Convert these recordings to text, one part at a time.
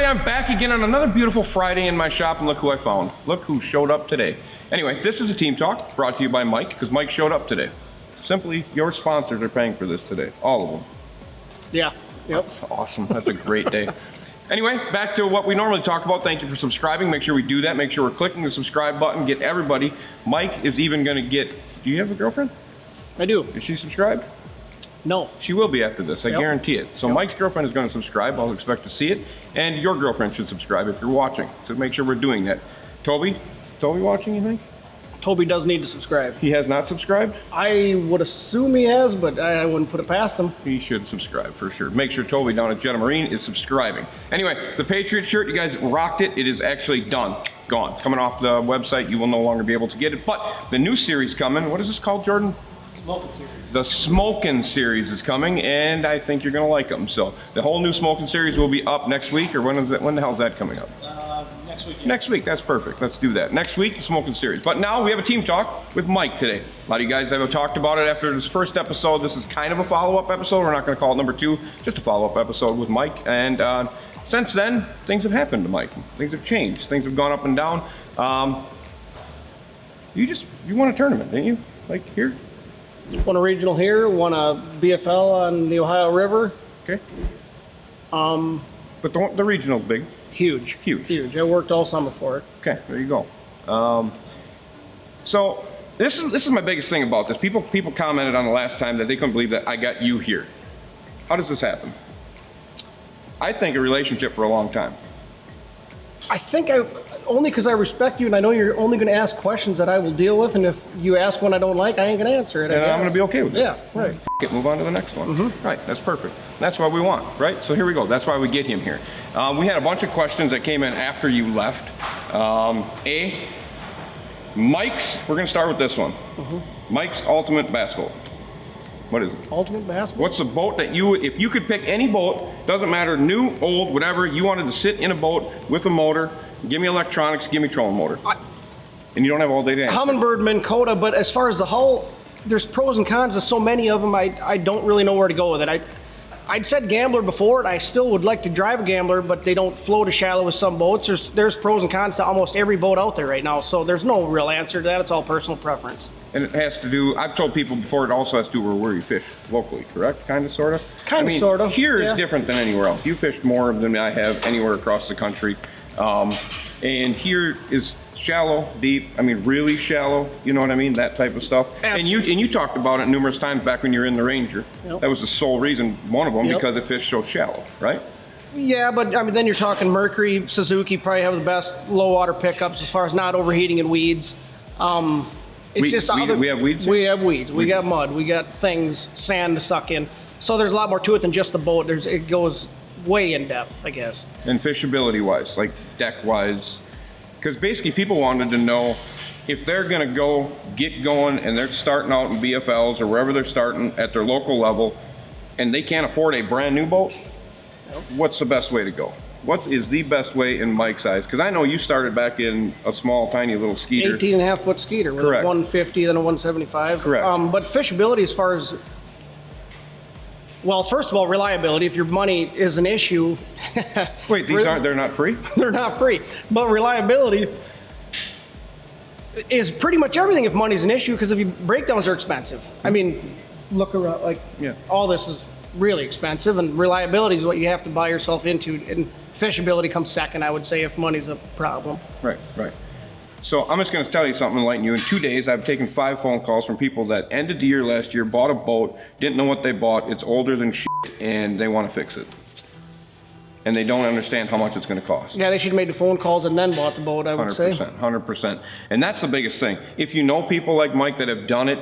everybody, I'm back again on another beautiful Friday in my shop, and look who I found. Look who showed up today. Anyway, this is a Team Talk brought to you by Mike, because Mike showed up today. Simply, your sponsors are paying for this today, all of them. Yeah, yep. That's awesome, that's a great day. Anyway, back to what we normally talk about. Thank you for subscribing. Make sure we do that. Make sure we're clicking the subscribe button. Get everybody. Mike is even gonna get, do you have a girlfriend? I do. Is she subscribed? No. She will be after this, I guarantee it. So Yep. Mike's girlfriend is going to subscribe. I'll expect to see it. And your girlfriend should subscribe if you're watching. So make sure we're doing that. Toby watching, you think? Toby does need to subscribe. He has not subscribed? I would assume he has, but I wouldn't put it past him. He should subscribe for sure. Make sure Toby down at Jetta Marine is subscribing. Anyway, the Patriot shirt, you guys rocked it. It is actually done. Gone. It's coming off the website. You will no longer be able to get it. But the new series coming. What is this called, Jordan? Smoking series. The Smokin' series is coming, and I think you're going to like them. So the whole new Smokin' series will be up next week, or when the hell is that coming up? Next week. Next week, that's perfect. Let's do that. Next week, the Smokin' series. But now we have a Team Talk with Mike today. A lot of you guys have talked about it after this first episode. This is kind of a follow-up episode. We're not going to call it number 2, just a follow-up episode with Mike. And since then, things have happened to Mike. Things have changed. Things have gone up and down. You won a tournament, didn't you? Like here? Won a regional here, won a BFL on the Ohio River. Okay. But the regional's big. Huge. Huge. I worked all summer for it. Okay, there you go. So this is my biggest thing about this. People commented on the last time that they couldn't believe that I got you here. How does this happen? I think a relationship for a long time. I think only because I respect you and I know you're only going to ask questions that I will deal with, and if you ask one I don't like, I ain't going to answer it. And I'm going to be okay with it. Yeah, right. It, move on to the next one. Right, that's perfect. That's what we want, right? So here we go. That's why we get him here. We had a bunch of questions that came in after you left. Mike's, we're going to start with this one. Mike's Ultimate Bass Boat. What is it? Ultimate Bass Boat? What's the boat that if you could pick any boat, doesn't matter, new, old, whatever, you wanted to sit in a boat with a motor, give me electronics, give me trolling motor. And you don't have all day to answer. Humminbird, Minn Kota, but as far as the hull, there's pros and cons to so many of them, I don't really know where to go with it. I'd said Gambler before, and I still would like to drive a Gambler, but they don't float as shallow as some boats. There's pros and cons to almost every boat out there right now, so there's no real answer to that. It's all personal preference. And it has to do, I've told people before, it also has to do with where you fish locally, correct? Kind of, sort of? Kind of, sort of. Here is different than anywhere else. You fished more than I have anywhere across the country. And here is shallow, deep, I mean really shallow, you know what I mean? That type of stuff. Absolutely. And you talked about it numerous times back when you were in the Ranger. Yep. That was the sole reason, one of them, Yep. because it fished so shallow, right? Yeah, but I mean, then you're talking Mercury, Suzuki probably have the best low water pickups as far as not overheating and weeds. We have weeds? We have weeds. We got mud. We got things, sand to suck in. So there's a lot more to it than just the boat. It goes way in depth, I guess. And fishability wise, like deck wise, because basically people wanted to know if they're going to get going and they're starting out in BFLs or wherever they're starting at their local level and they can't afford a brand new boat, what's the best way to go? What is the best way in Mike's eyes? Because I know you started back in a small, tiny little skeeter. 18.5-foot skeeter with Correct. a 150, then a 175. Correct. But fishability as far as, well, first of all, reliability. If your money is an issue. Wait, they're not free? They're not free. But reliability is pretty much everything if money's an issue, because if you breakdowns are expensive. I mean, look around, all this is really expensive, and reliability is what you have to buy yourself into, and fishability comes second, I would say, if money's a problem. Right. So I'm just going to tell you something, enlighten you. In 2 days, I've taken 5 phone calls from people that ended the year last year, bought a boat, didn't know what they bought, it's older than shit, and they want to fix it. And they don't understand how much it's going to cost. Yeah, they should have made the phone calls and then bought the boat, I would say. 100%. And that's the biggest thing. If you know people like Mike that have done it,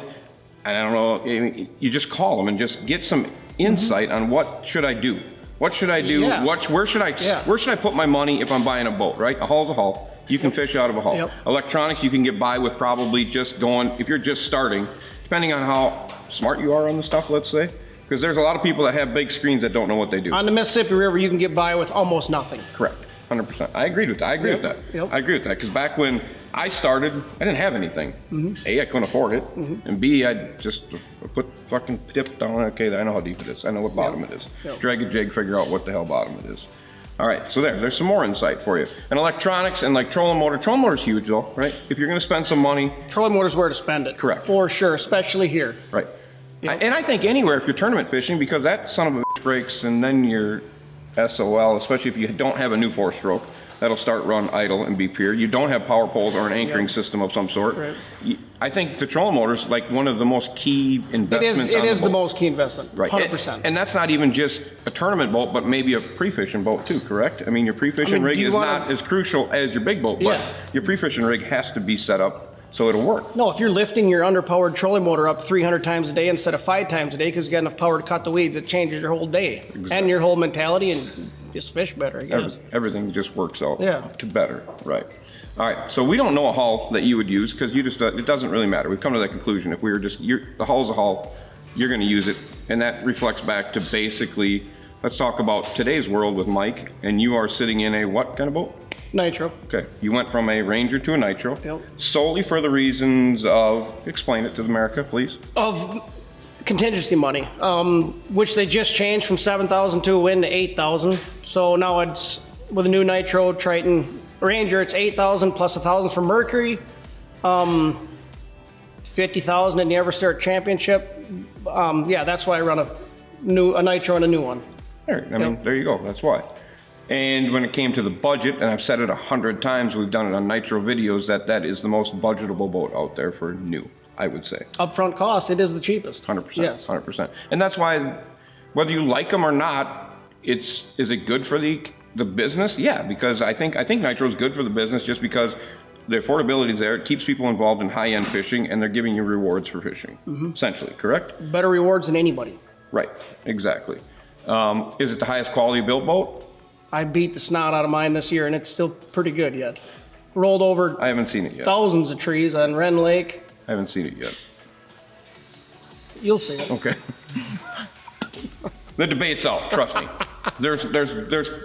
and I don't know, you just call them and just get some insight on what should I do. What should I do? Yeah. Where should I put my money if I'm buying a boat, right? A hull's a hull. You can fish out of a hull. Yep. Electronics you can get by with probably just going, if you're just starting, depending on how smart you are on the stuff, let's say. Because there's a lot of people that have big screens that don't know what they do. On the Mississippi River, you can get by with almost nothing. Correct. 100%. I agree with that. I agree with that. Because back when I started, I didn't have anything. A, I couldn't afford it. And B, I just put fucking tip down. Okay, I know how deep it is. I know what bottom it is. Drag a jig, figure out what the hell bottom it is. All right, so there's some more insight for you. And electronics and like trolling motor. Trolling motor's huge though, right? If you're gonna spend some money. Trolling motor's where to spend it. Correct. For sure, especially here. Right. And I think anywhere if you're tournament fishing, because that son of a bitch breaks and then you're SOL, especially if you don't have a new 4-stroke. That'll start run idle and be pier. You don't have power poles or an anchoring system of some sort. Right. I think the trolling motor's like one of the most key investments. It is the most key investment, right? 100%. And that's not even just a tournament boat, but maybe a pre-fishing boat too, correct? I mean, your pre-fishing rig is not as crucial as your big boat, but your pre-fishing rig has to be set up so it'll work. No, if you're lifting your underpowered trolling motor up 300 times a day instead of 5 times a day because you got enough power to cut the weeds, it changes your whole day. Exactly. And your whole mentality, and just fish better, I guess. Everything just works out to better, right? All right, so we don't know a hull that you would use because you just, it doesn't really matter. We've come to that conclusion. If we were just, the hull's a hull, you're gonna use it, and that reflects back to basically, let's talk about today's world with Mike, and you are sitting in a what kind of boat? Nitro. Okay, you went from a Ranger to a Nitro, solely for the reasons of, explain it to America, please. Of contingency money, which they just changed from 7,000 to a win to 8,000. So now it's, with a new Nitro Triton Ranger, it's 8,000 plus 1,000 for Mercury, 50,000 in the Everstart Championship. Yeah, that's why I run a Nitro and a new one. There, I mean, there you go, that's why. And when it came to the budget, and I've said it 100 times, we've done it on Nitro videos, that is the most budgetable boat out there for new, I would say. Upfront cost, it is the cheapest. 100%, yes. 100%. And that's why, whether you like them or not, is it good for the business? Yeah, because I think Nitro is good for the business just because the affordability is there. It keeps people involved in high-end fishing, and they're giving you rewards for fishing, essentially, correct? Better rewards than anybody. Right, exactly. Is it the highest quality built boat? I beat the snot out of mine this year, and it's still pretty good yet. Rolled over. I haven't seen it yet. Thousands of trees on Wren Lake. I haven't seen it yet. You'll see it. Okay. The debate's out. Trust me. There's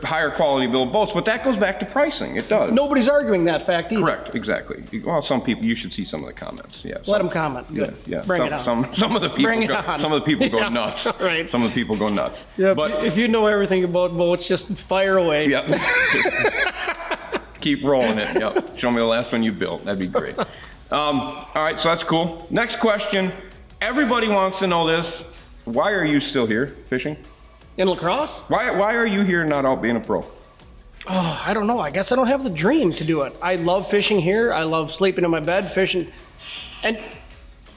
higher quality built boats, but that goes back to pricing. It does. Nobody's arguing that fact either. Correct. Exactly. Well, some people. You should see some of the comments. Yeah. Let them comment. Good. Yeah. Bring it on. Some of the people. Bring it on. Some of the people go nuts. Right. Some of the people go nuts. Yeah. But if you know everything about boats, just fire away. Yep. Keep rolling it. Yep. Show me the last one you built. That'd be great. All right. So that's cool. Next question. Everybody wants to know this. Why are you still here fishing? In lacrosse? Why are you here not out being a pro? Oh, I don't know. I guess I don't have the dream to do it. I love fishing here. I love sleeping in my bed, fishing. And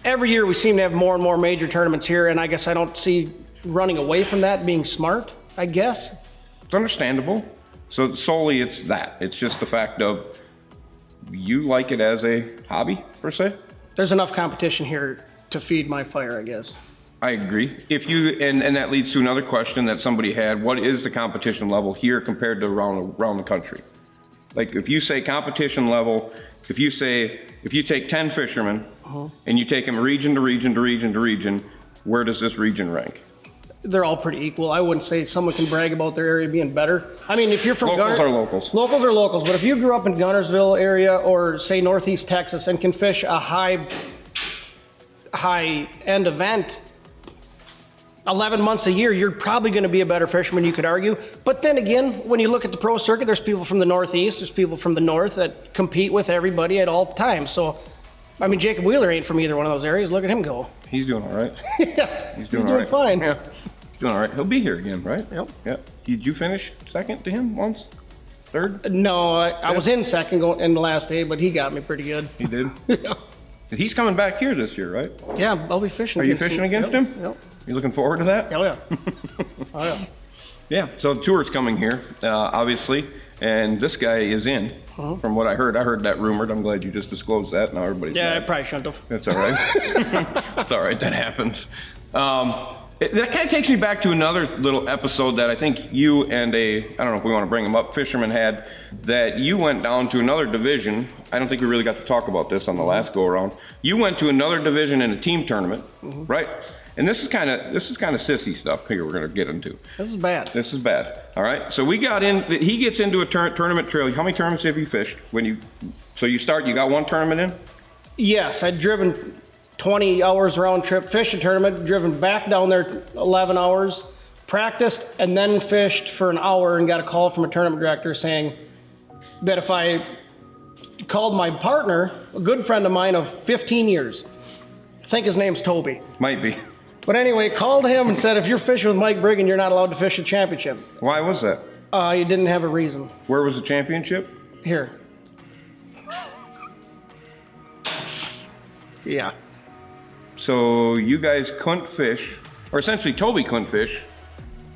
every year we seem to have more and more major tournaments here, and I guess I don't see running away from that being smart, I guess. It's understandable. So solely it's that. It's just the fact of you like it as a hobby, per se? There's enough competition here to feed my fire, I guess. I agree. If you and that leads to another question that somebody had. What is the competition level here compared to around the country? Like if you say competition level, if you take 10 fishermen and you take them region to region to region to region, where does this region rank? They're all pretty equal. I wouldn't say someone can brag about their area being better. I mean, if you're from locals are locals. Locals are locals. But if you grew up in Gunnersville area or say Northeast Texas and can fish a high end event 11 months a year, you're probably going to be a better fisherman, you could argue. But then again, when you look at the pro circuit, there's people from the Northeast, there's people from the North that compete with everybody at all times. So, I mean, Jacob Wheeler ain't from either one of those areas. Look at him go. He's doing all right. Yeah, he's doing right. fine. Yeah, he's doing all right. He'll be here again, right? Yep. Yeah. Did you finish second to him once? Third? No, I was in second in the last day, but he got me pretty good. He did? Yeah. He's coming back here this year, right? Yeah, I'll be fishing. Are you fishing against him? Yep. You looking forward to that? Oh, yeah. Oh, yeah. Yeah, so the tour's coming here, obviously, and this guy is in. From what I heard that rumored. I'm glad you just disclosed that. Now everybody's mad. I probably shouldn't have. That's all right. That's all right. That happens. That kind of takes me back to another little episode that I think you and I don't know if we want to bring him up, fisherman had, that you went down to another division. I don't think we really got to talk about this on the last go around. You went to another division in a team tournament, right? And this is kind of sissy stuff here we're going to get into. This is bad. This is bad. All right. So we got in. He gets into a tournament trail. How many tournaments have you fished? So you got one tournament in? Yes, I'd driven 20 hours round trip, fished a tournament, driven back down there 11 hours, practiced and then fished for an hour and got a call from a tournament director saying that if I called my partner, a good friend of mine of 15 years, I think his name's Toby. Might be. But anyway, called him and said, if you're fishing with Mike Brigham, you're not allowed to fish a championship. Why was that? You didn't have a reason. Where was the championship? Here. Yeah. So you guys couldn't fish, or essentially Toby couldn't fish,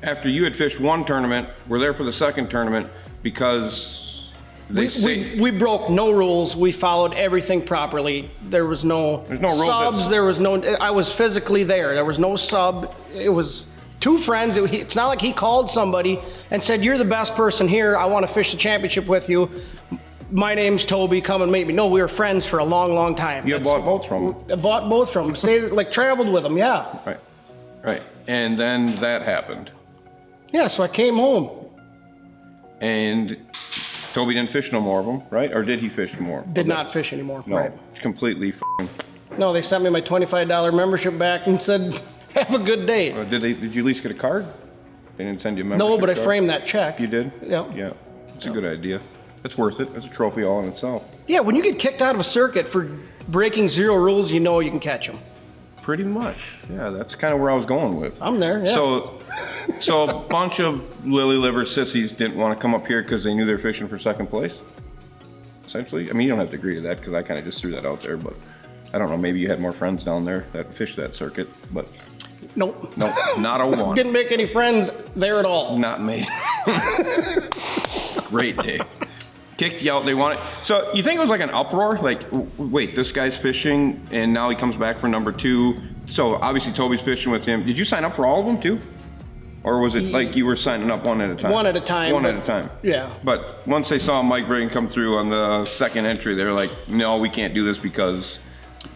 after you had fished one tournament, were there for the second tournament because we broke no rules. We followed everything properly. There's no subs. There was no. I was physically there. There was no sub. It was two friends. It's not like he called somebody and said, "You're the best person here. I want to fish the championship with you. My name's Toby. Come and meet me." No, we were friends for a long, long time. You bought boats from him. I bought boats from him. Stayed, traveled with him. Yeah. Right. And then that happened. Yeah. So I came home. And Toby didn't fish no more of them, right? Or did he fish more? Did not fish anymore. No, right. Completely f***ing. No, they sent me my $25 membership back and said, have a good day. Did you at least get a card? They didn't send you a membership No, but card? I framed that check. You did? Yeah. Yeah. It's a good idea. It's worth it. It's a trophy all in itself. Yeah, when you get kicked out of a circuit for breaking 0 rules, you know you can catch them. Pretty much. Yeah, that's kind of where I was going with. I'm there, yeah. So a bunch of lily liver sissies didn't want to come up here because they knew they were fishing for second place? Essentially? I mean, you don't have to agree to that because I kind of just threw that out there, but I don't know, maybe you had more friends down there that fished that circuit, but... Nope. Nope, not a one. Didn't make any friends there at all. Not me. Great day. Kicked you out, they wanted... So you think it was like an uproar? Like, wait, this guy's fishing and now he comes back for number 2. So obviously Toby's fishing with him. Did you sign up for all of them too? Or was it like you were signing up one at a time? One at a time. One at a time. Yeah. But once they saw Mike Brigham come through on the second entry, they were like, no, we can't do this because...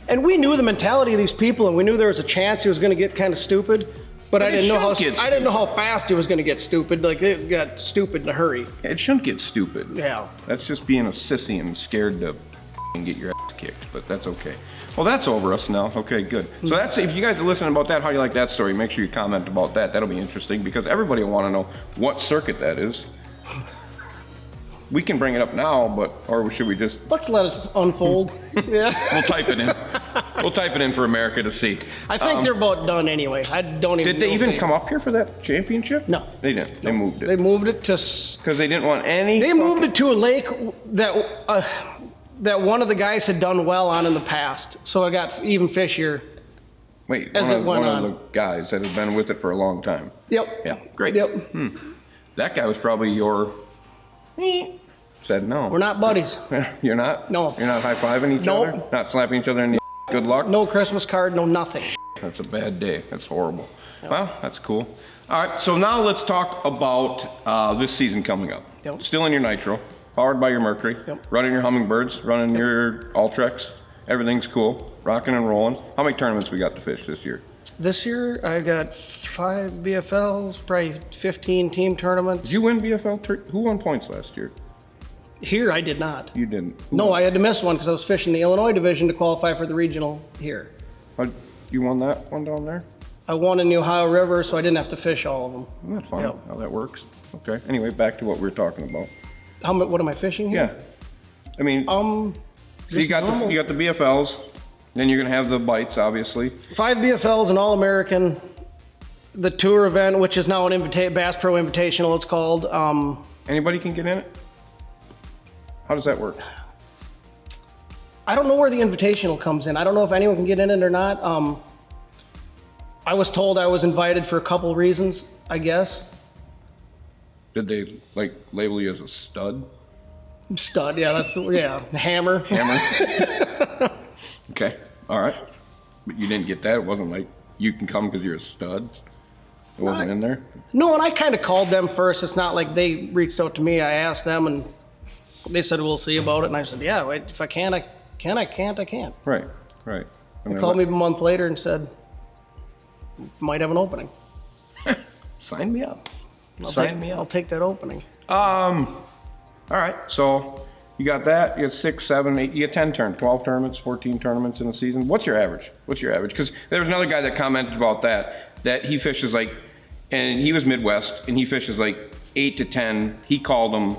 And we knew the mentality of these people, and we knew there was a chance he was going to get kind of stupid. But I didn't know how fast he was going to get stupid. Like, it got stupid in a hurry. It shouldn't get stupid. Yeah. That's just being a sissy and scared to get your ass kicked, but that's okay. Well, that's over us now. Okay, good. So that's, if you guys are listening about that, how do you like that story? Make sure you comment about that. That'll be interesting because everybody will want to know what circuit that is. We can bring it up now, or should we just... Let's let it unfold. Yeah. We'll type it in. We'll type it in for America to see. I think they're about done anyway. I don't even Did they even come up here for that championship? No. They didn't. They moved it. They moved it to... Because they didn't want any... They moved it to a lake that one of the guys had done well on in the past. So it got even fishier. Wait, as it went one on. of the guys that had been with it for a long time. Yep. Yeah, great. Yep. That guy was probably your... Said no. We're not buddies. You're not? No. You're not high-fiving each other? Not slapping each other in the good luck? No Christmas card, no nothing. That's a bad day. That's horrible. Yep. Well, that's cool. All right, so now let's talk about this season coming up. Yep. Still in your Nitro, powered by your Mercury, running your Hummingbirds, running your Ultrex. Everything's cool, rocking and rolling. How many tournaments we got to fish this year? This year, I got 5 BFLs, probably 15 team tournaments. Did you win BFL? Who won points last year? Here, I did not. You didn't? No, I had to miss one because I was fishing the Illinois division to qualify for the regional here. You won that one down there? I won in the Ohio River, so I didn't have to fish all of them. Well, that's fine. How that works. Okay. Anyway, back to what we were talking about. What am I fishing here? Yeah. I mean, so you got the BFLs, then you're gonna have the bites, obviously. 5 BFLs, an All-American, the tour event, which is now an Bass Pro Invitational. It's called. Anybody can get in it. How does that work? I don't know where the invitational comes in. I don't know if anyone can get in it or not. I was told I was invited for a couple reasons, I guess. Did they label you as a stud? Stud, yeah, hammer. Hammer. Okay, all right. But you didn't get that. It wasn't like you can come because you're a stud. It wasn't in there. No, and I kind of called them first. It's not like they reached out to me. I asked them, and they said we'll see about it. And I said, yeah, wait, if I can, I can. I can't, I can't. Right. They called me a month later and said, might have an opening. Sign me up. I'll take that opening. All right, so you got that. You got 6, 7, 8. You got 12 tournaments, 14 tournaments in a season. What's your average? Because there was another guy that commented about that he fishes And he was Midwest, and he fishes like 8 to 10, he called them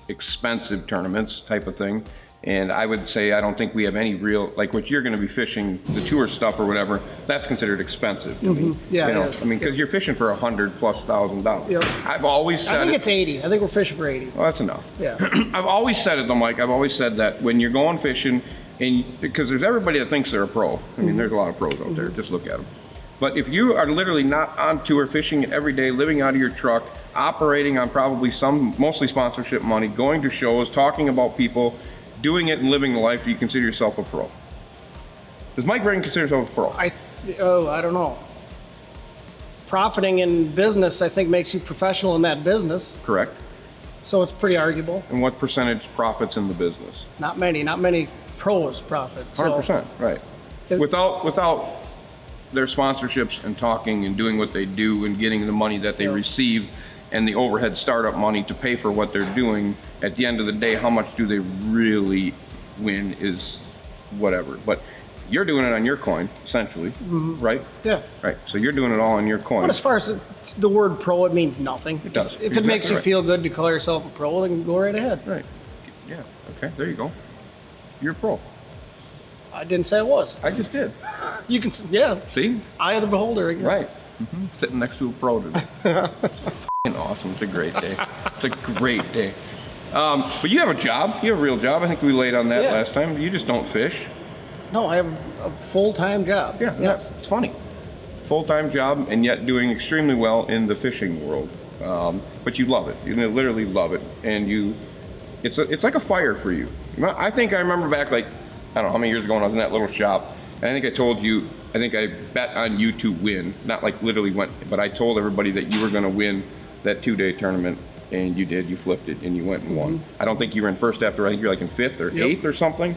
expensive tournaments type of thing. And I would say I don't think we have any real, like what you're going to be fishing, the tour stuff or whatever, that's considered expensive to me. Yeah, you know, it is. I mean, because you're fishing for $100,000+. Yep. I've always said I think it's 80. I think we're fishing for 80. Well, that's enough. Yeah. I've always said it though, Mike. I've always said that when you're going fishing, and because there's everybody that thinks they're a pro. I mean, there's a lot of pros out there. Just look at them. But if you are literally not on tour, fishing every day, living out of your truck, operating on probably mostly sponsorship money, going to shows, talking about people, doing it and living the life, do you consider yourself a pro? Does Mike Braden consider himself a pro? I don't know. Profiting in business, I think, makes you professional in that business. Correct. So it's pretty arguable. And what percentage profits in the business? Not many pros profit. So 100%, right. Without their sponsorships and talking and doing what they do and getting the money that they receive and the overhead startup money to pay for what they're doing, at the end of the day, how much do they really win is whatever. But you're doing it on your coin, essentially, right? Yeah. Right. So you're doing it all on your coin. But as far as the word pro, it means nothing. It does. If it makes you feel good to call yourself a pro, then go right ahead. Right. Yeah. Okay. There you go. You're a pro. I didn't say I was. I just did. You can, yeah. See? Eye of the beholder, I guess. Right. Sitting next to a pro today. It's f***ing awesome. It's a great day. It's a great day. But you have a job. You have a real job. I think we laid on that last time. You just don't fish. No, I have a full-time job. Yeah. Yes. It's funny. Full-time job and yet doing extremely well in the fishing world. But you love it. You literally love it. And it's like a fire for you. I think I remember back like, I don't know how many years ago when I was in that little shop. And I think I told you, I think I bet on you to win. Not like literally went, but I told everybody that you were going to win that 2-day tournament. And you did. You flipped it and you went and won. I don't think you were in first after. I think you're like in 5th or 8th or something.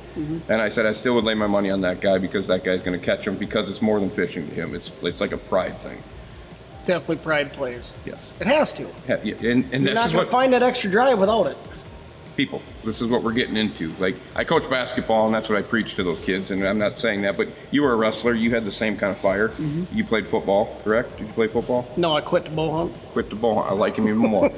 And I said I still would lay my money on that guy because that guy's going to catch him because it's more than fishing to him. It's like a pride thing. Definitely pride plays. Yes. It has to. Yeah, and You're this not is going what to find that extra drive without it. people. This is what we're getting into. Like I coach basketball and that's what I preach to those kids. And I'm not saying that, but you were a wrestler. You had the same kind of fire. You played football, correct? Did you play football? No, I quit the bow hunt. Quit the bow hunt. I like him even more.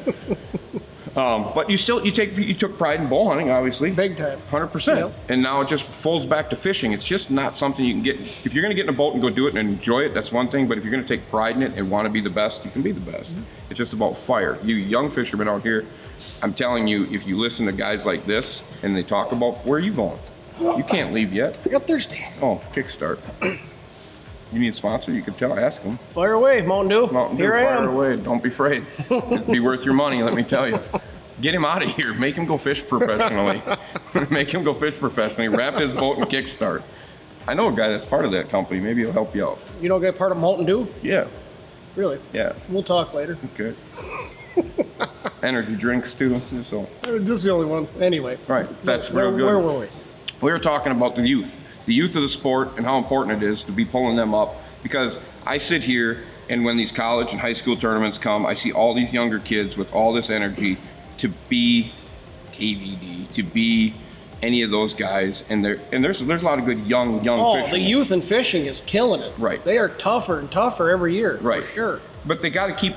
But you took pride in bow hunting, obviously. Big time. 100%. Yep. And now it just folds back to fishing. It's just not something you can get. If you're going to get in a boat and go do it and enjoy it, that's one thing. But if you're going to take pride in it and want to be the best, you can be the best. It's just about fire. You young fishermen out here, I'm telling you, if you listen to guys like this and they talk about, where are you going? You can't leave yet. I got thirsty. Oh, Kickstart. You need a sponsor, you can ask them. Fire away, Mountain Dew. Mountain Dew, Here I fire am. away. Don't be afraid. It'd be worth your money, let me tell you. Get him out of here. Make him go fish professionally. Make him go fish professionally. Wrap his boat and Kickstart. I know a guy that's part of that company. Maybe he'll help you out. You don't get part of Mountain Dew? Yeah. Really? Yeah. We'll talk later. Okay. Energy drinks too. So. This is the only one. Anyway. Right. That's real good. Where were we? We were talking about the youth of the sport and how important it is to be pulling them up, because I sit here and when these college and high school tournaments come, I see all these younger kids with all this energy to be KVD, to be any of those guys, and there's a lot of good young fishermen. The youth in fishing is killing it. Right. They are tougher and tougher every year. Right. For sure. But they got to keep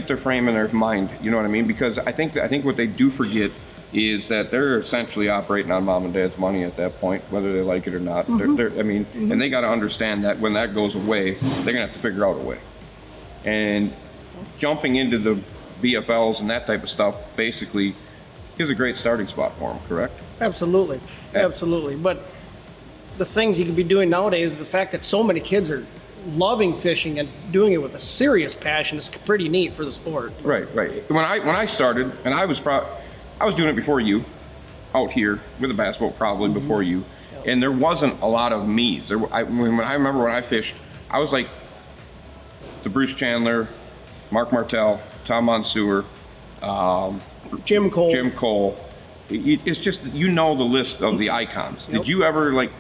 their frame in their mind. You know what I mean? Because I think what they do forget is that they're essentially operating on mom and dad's money at that point, whether they like it or not. And they got to understand that when that goes away, they're gonna have to figure out a way. And jumping into the BFLs and that type of stuff basically is a great starting spot for them. Correct? Absolutely. Yeah. Absolutely. But the things you can be doing nowadays, the fact that so many kids are loving fishing and doing it with a serious passion is pretty neat for the sport. Right. When I started, and I was doing it before you, out here with a bass boat, probably before you, and there wasn't a lot of me's. I remember when I fished, I was like the Bruce Chandler, Mark Martell, Tom Monsoor, Jim Cole. It's just, the list of the icons. Did you ever, like,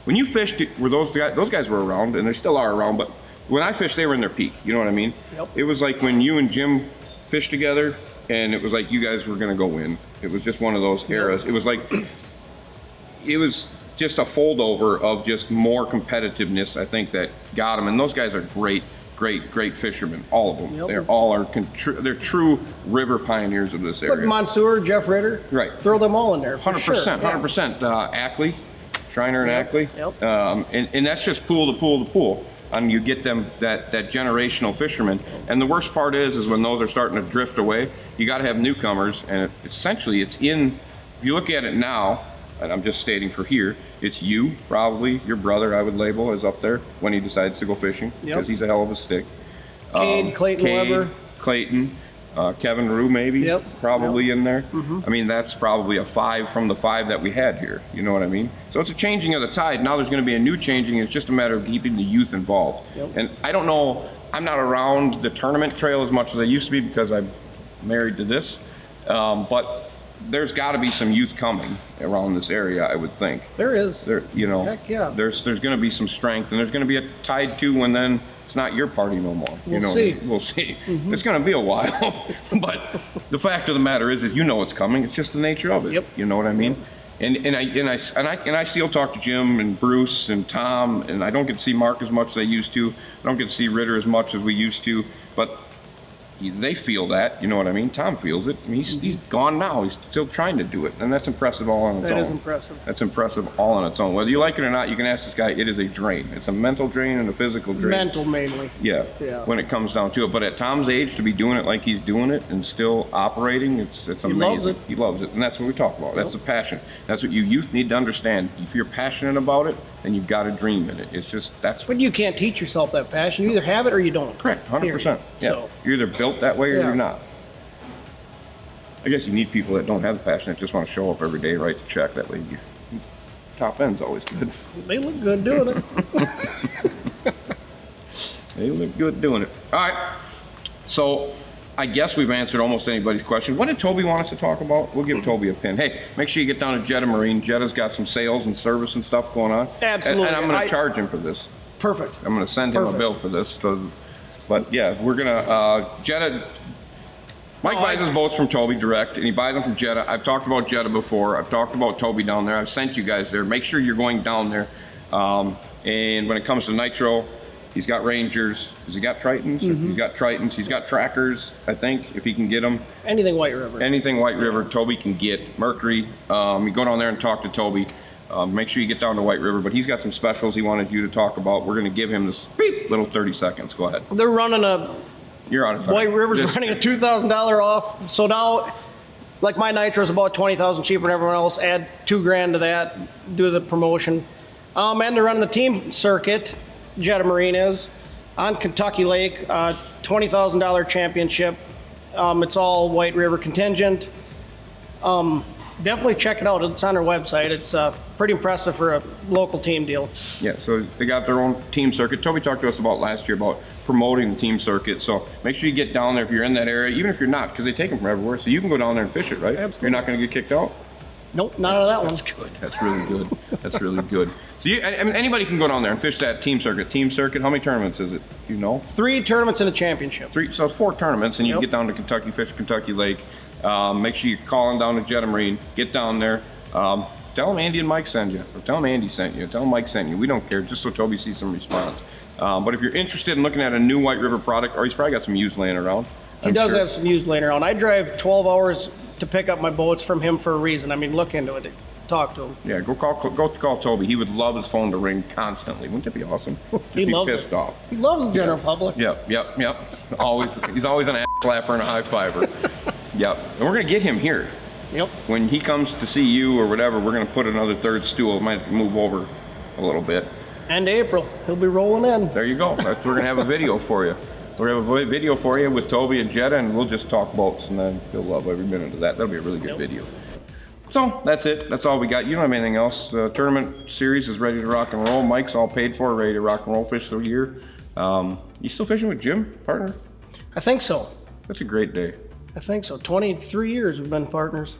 when you fished, were those guys were around, and they still are around, but when I fished, they were in their peak. You know what I mean? Yep. It was like when you and Jim fished together, and it was like you guys were going to go win. It was just one of those eras. It was like, it was just a foldover of just more competitiveness, I think, that got them. And those guys are great great fishermen, all of them. Yep. They're all they're true river pioneers of this area. But Mansour, Jeff Ritter, right? Throw them all in there. 100%, 100%. Ackley, Schreiner and Ackley, Yep. and that's just pool to pool to pool. And you get them that generational fishermen. And the worst part is when those are starting to drift away, you got to have newcomers. And essentially, it's in. If you look at it now, and I'm just stating for here, it's you probably your brother. I would label as up there when he decides to go fishing because he's a hell of a stick. Clayton Weber, Clayton. Kevin Rue maybe, probably in there. Mm-hmm. I mean, that's probably a 5 from the 5 that we had here. You know what I mean? So it's a changing of the tide. Now there's going to be a new changing. It's just a matter of keeping the youth involved. Yep. And I don't know, I'm not around the tournament trail as much as I used to be because I'm married to this. But there's got to be some youth coming around this area, I would think. There is. Heck yeah. There's going to be some strength, and there's going to be a tide too when then it's not your party no more. We'll see. We'll see. Mm-hmm. It's going to be a while, but the fact of the matter is you know it's coming. It's just the nature of it. Yep. You know what I mean? And I still talk to Jim and Bruce and Tom, and I don't get to see Mark as much as I used to. I don't get to see Ritter as much as we used to, but they feel that, you know what I mean? Tom feels it. I mean, he's gone now. He's still trying to do it, and that's impressive all on its own. That is impressive. That's impressive all on its own. Whether you like it or not, you can ask this guy. It is a drain. It's a mental drain and a physical drain. Mental mainly. Yeah. When it comes down to it, but at Tom's age, to be doing it like he's doing it and still operating, it's amazing. He loves it. He loves it, and that's what we talk about. That's the passion. That's what you youth need to understand. If you're passionate about it, then you've got a dream in it. It's just But you can't teach yourself that passion. You either have it or you don't. Correct. 100%. Yeah. So. You're either built that way or you're not. I guess you need people that don't have the passion, that just want to show up every day, write the check. That way, top end's always good. They look good doing it. They look good doing it. All right. So, I guess we've answered almost anybody's question. What did Toby want us to talk about? We'll give Toby a pin. Hey, make sure you get down to Jetta Marine. Jetta's got some sales and service and stuff going on. Absolutely. And I'm going to charge him for this. Perfect. I'm going to send him a bill for this. But yeah, we're going to, Jetta. Mike buys his boats from Toby direct, and he buys them from Jetta. I've talked about Jetta before. I've talked about Toby down there. I've sent you guys there. Make sure you're going down there. And when it comes to nitro, he's got Rangers. Has he got Tritons? Mm-hmm. He's got Tritons. He's got trackers, I think, if he can get them. Anything White River. Anything White River, Toby can get. Mercury. You go down there and talk to Toby. Make sure you get down to White River. But he's got some specials he wanted you to talk about. We're going to give him this little 30 seconds. Go ahead. They're running a... You're out of time. White River's running a $2,000 off. So now, like my nitro is about $20,000 cheaper than everyone else. Add $2,000 to that, do the promotion. And they're running the team circuit, Jetta Marine is, on Kentucky Lake, $20,000 championship. It's all White River contingent. Definitely check it out. It's on their website. It's pretty impressive for a local team deal. Yeah, so they got their own team circuit. Toby talked to us about last year about promoting the team circuit. So make sure you get down there if you're in that area, even if you're not, because they take them from everywhere. So you can go down there and fish it, right? Absolutely. You're not going to get kicked out? Nope, not out of that one. That's good. That's really good. That's really good. So anybody can go down there and fish that team circuit. Team circuit, how many tournaments is it? Do you know? 3 tournaments and a championship. 3, so 4 tournaments, and you can get down to Kentucky, fish Kentucky Lake. Make sure you're calling down to Jetta Marine. Get down there. Tell them Andy and Mike sent you. Or tell them Andy sent you. Tell them Mike sent you. We don't care, just so Toby sees some response. But if you're interested in looking at a new White River product, or he's probably got some used laying around. He does have some used laying around. I drive 12 hours to pick up my boats from him for a reason. I mean, look into it. Talk to him. Yeah, go call Toby. He would love his phone to ring constantly. Wouldn't that be awesome? He loves pissed off. He loves the general public. Yep. Always, he's always an ass slapper and a high fiver. Yep. And we're gonna get him here. Yep. When he comes to see you or whatever, we're gonna put another third stool. It might move over a little bit. End of April, he'll be rolling in. There you go. We're gonna have a video for you. We're gonna have a video for you with Toby and Jetta, and we'll just talk boats, and then you'll love every minute of that. That'll be a really good video. So that's it. That's all we got. You don't have anything else. The tournament series is ready to rock and roll. Mike's all paid for, ready to rock and roll, fish the year. You still fishing with Jim, partner? I think so. That's a great day. I think so. 23 years we've been partners,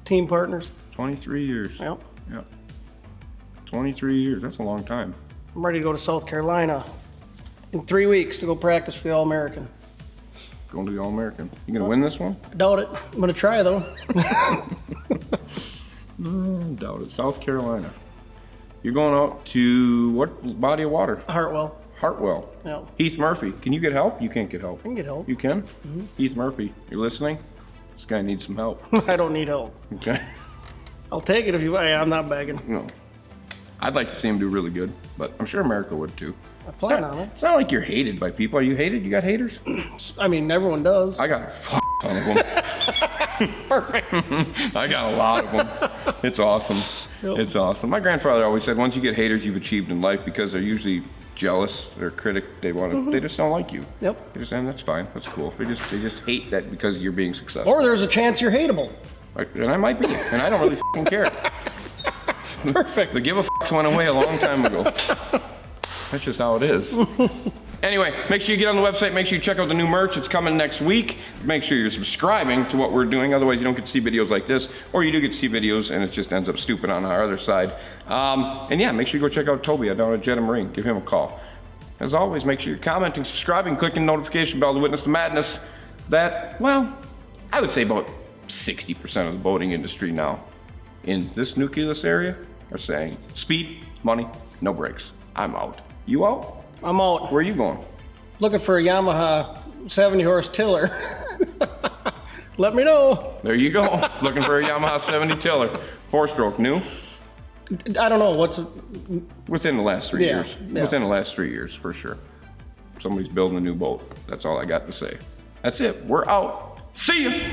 team partners. 23 years. Yep. 23 years. That's a long time. I'm ready to go to South Carolina in 3 weeks to go practice for the All-American. Going to the All-American. You gonna win this one? I doubt it. I'm gonna try though. Doubt it. South Carolina. You're going out to what body of water? Hartwell. Hartwell. Yeah. Heath Murphy. Can you get help? You can't get help. I can get help. You can? Heath Murphy, you're listening? This guy needs some help. I don't need help. Okay. I'll take it if you. I'm not begging. No. I'd like to see him do really good, but I'm sure America would too. I plan on it. It's not like you're hated by people. Are you hated? You got haters? I mean, everyone does. I got a ton of them. Perfect. I got a lot of them. It's awesome. Yep. It's awesome. My grandfather always said, once you get haters, you've achieved in life, because they're usually jealous. They're critic. They want to. They just don't like you. Yep. They just, and that's fine. That's cool. They just hate that because you're being successful. Or there's a chance you're hateable. And I might be, and I don't really care. Perfect. The give a went away a long time ago. That's just how it is. Anyway, make sure you get on the website. Make sure you check out the new merch. It's coming next week. Make sure you're subscribing to what we're doing. Otherwise, you don't get to see videos like this. Or you do get to see videos, and it just ends up stupid on our other side. And yeah, make sure you go check out Toby down at Jetta Marine. Give him a call. As always, make sure you're commenting, subscribing, clicking the notification bell to witness the madness that, well, I would say about 60% of the boating industry now in this nucleus area are saying speed, money, no brakes. I'm out. You out? I'm out. Where are you going? Looking for a Yamaha 70-horse tiller. Let me know. There you go. Looking for a Yamaha 70 tiller. 4-stroke, new? I don't know what's. Within the last 3 years. Yeah. Within the last 3 years, for sure. Somebody's building a new boat. That's all I got to say. That's it. We're out. See ya.